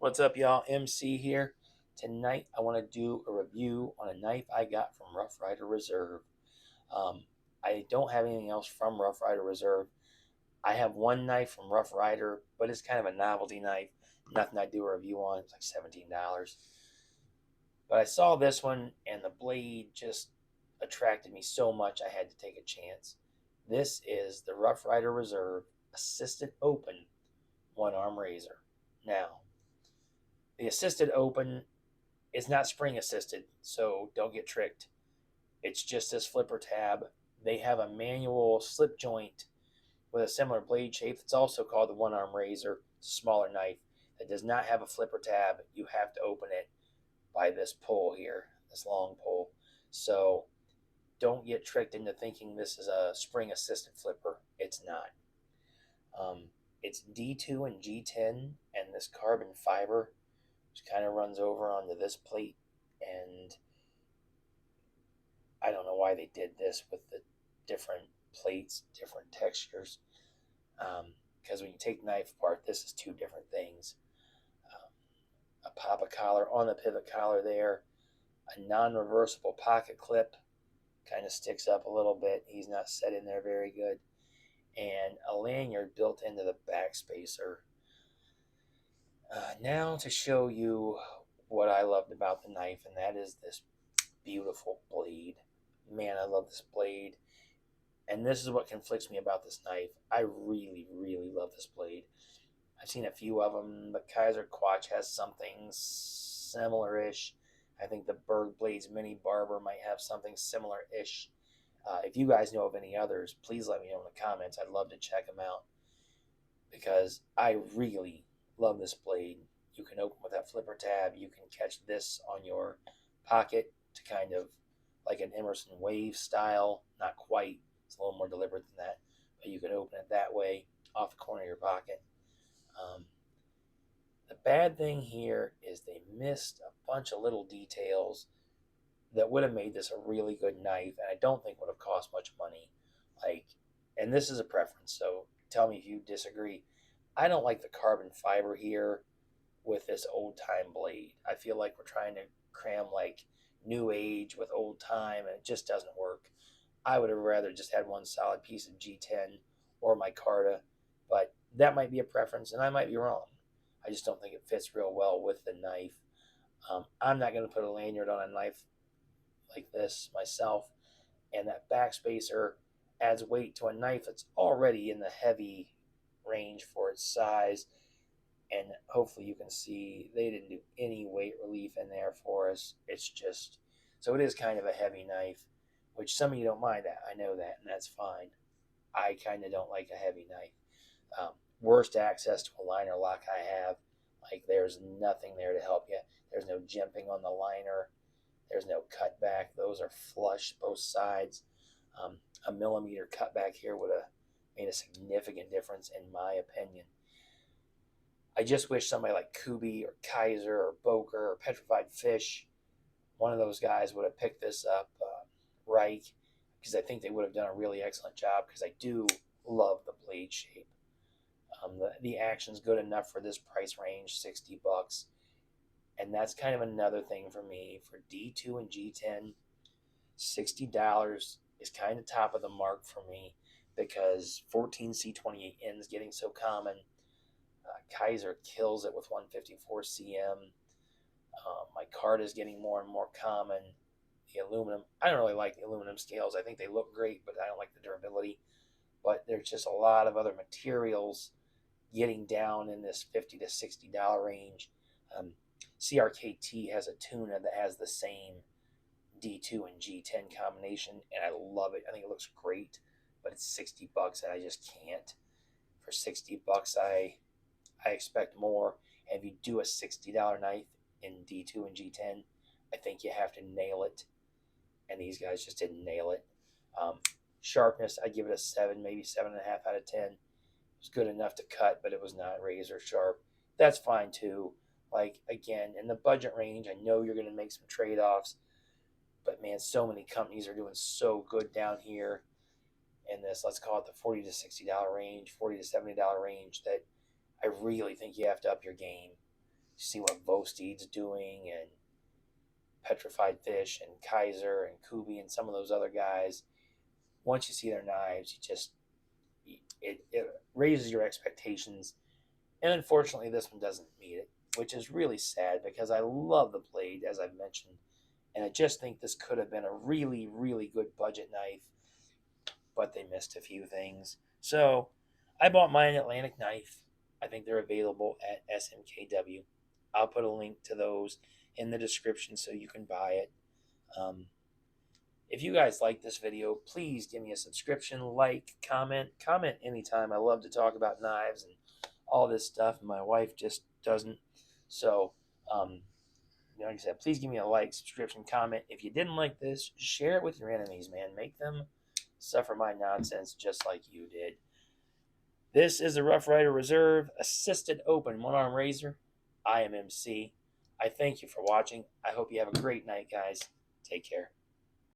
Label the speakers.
Speaker 1: What's up, y'all? MC here. Tonight, I want to do a review on a knife I got from Rough Rider Reserve. Um, I don't have anything else from Rough Rider Reserve. I have one knife from Rough Rider, but it's kind of a novelty knife. Nothing I do a review on. It's like $17. But I saw this one, and the blade just attracted me so much I had to take a chance. This is the Rough Rider Reserve Assisted Open one arm razor. Now, the assisted open is not spring assisted, so don't get tricked. It's just this flipper tab. They have a manual slip joint with a similar blade shape. It's also called the one arm razor. It's a smaller knife that does not have a flipper tab. You have to open it by this pull here, this long pull. So don't get tricked into thinking this is a spring assisted flipper. It's not. Um, it's D2 and G10, and this carbon fiber which kind of runs over onto this plate. And I don't know why they did this with the different plates, different textures. Because when you take the knife apart, this is two different things. Um, a pop collar on the pivot collar there, a non-reversible pocket clip, kind of sticks up a little bit. He's not set in there very good. And a lanyard built into the back spacer. Now to show you what I loved about the knife, and that is this beautiful blade. Man, I love this blade. And this is what conflicts me about this knife. I really, really love this blade. I've seen a few of them. The Kaiser Quach has something similar-ish. I think the Berg Blades Mini Barber might have something similar-ish. If you guys know of any others, please let me know in the comments. I'd love to check them out because I really love this blade. You can open with that flipper tab. You can catch this on your pocket to kind of like an Emerson Wave style. Not quite. It's a little more deliberate than that. But you can open it that way off the corner of your pocket. Um, the bad thing here is they missed a bunch of little details that would have made this a really good knife, and I don't think would have cost much money. Like, and this is a preference, so tell me if you disagree. I don't like the carbon fiber here with this old time blade. I feel like we're trying to cram like new age with old time, and it just doesn't work. I would have rather just had one solid piece of G10 or micarta, but that might be a preference, and I might be wrong. I just don't think it fits real well with the knife. I'm not going to put a lanyard on a knife like this myself, and that backspacer adds weight to a knife that's already in the heavy range for its size. And hopefully you can see they didn't do any weight relief in there for us. It's just, so it is kind of a heavy knife, which some of you don't mind that. I know that, and that's fine. I kind of don't like a heavy knife. Worst access to a liner lock I have. Like, there's nothing there to help you. There's no jimping on the liner. There's no cutback. Those are flush both sides. A millimeter cutback here would have made a significant difference in my opinion. I just wish somebody like Kubi or Kaiser or Boker or Petrified Fish, one of those guys would have picked this up right, because I think they would have done a really excellent job, because I do love the blade shape. The action's good enough for this price range, $60. And that's kind of another thing for me. For D2 and G10, $60 is kind of top of the mark for me, because 14C28N is getting so common. Kaiser kills it with 154 cm. My card is getting more and more common. The aluminum, I don't really like the aluminum scales. I think they look great, but I don't like the durability. But there's just a lot of other materials getting down in this $50 to $60 range. CRKT has a tuna that has the same D2 and G10 combination, and I love it. I think it looks great, but it's $60, and I just can't. For $60, I expect more. And if you do a $60 knife in D2 and G10, I think you have to nail it. And these guys just didn't nail it. Sharpness, I give it a 7, maybe 7.5 out of 10. It was good enough to cut, but it was not razor sharp. That's fine too. Like, again, in the budget range, I know you're going to make some trade-offs, but man, so many companies are doing so good down here in this, let's call it the $40 to $60 range, $40 to $70 range, that I really think you have to up your game. see what Vosteed's doing, and Petrified Fish, and Kaiser, and Kubi, and some of those other guys. Once you see their knives, it raises your expectations. And unfortunately, this one doesn't meet it, which is really sad because I love the blade, as I've mentioned. And I just think this could have been a really, really good budget knife, but they missed a few things. So I bought mine at Atlantic Knife. I think they're available at SMKW. I'll put a link to those in the description so you can buy it. If you guys like this video, please give me a subscription, like, comment anytime. I love to talk about knives and all this stuff, and my wife just doesn't. So, like I said, please give me a like, subscription, comment. If you didn't like this, share it with your enemies, man. Make them suffer my nonsense just like you did. This is a Rough Rider Reserve Assisted Open One-Arm Razor. I am MC. I thank you for watching. I hope you have a great night, guys. Take care.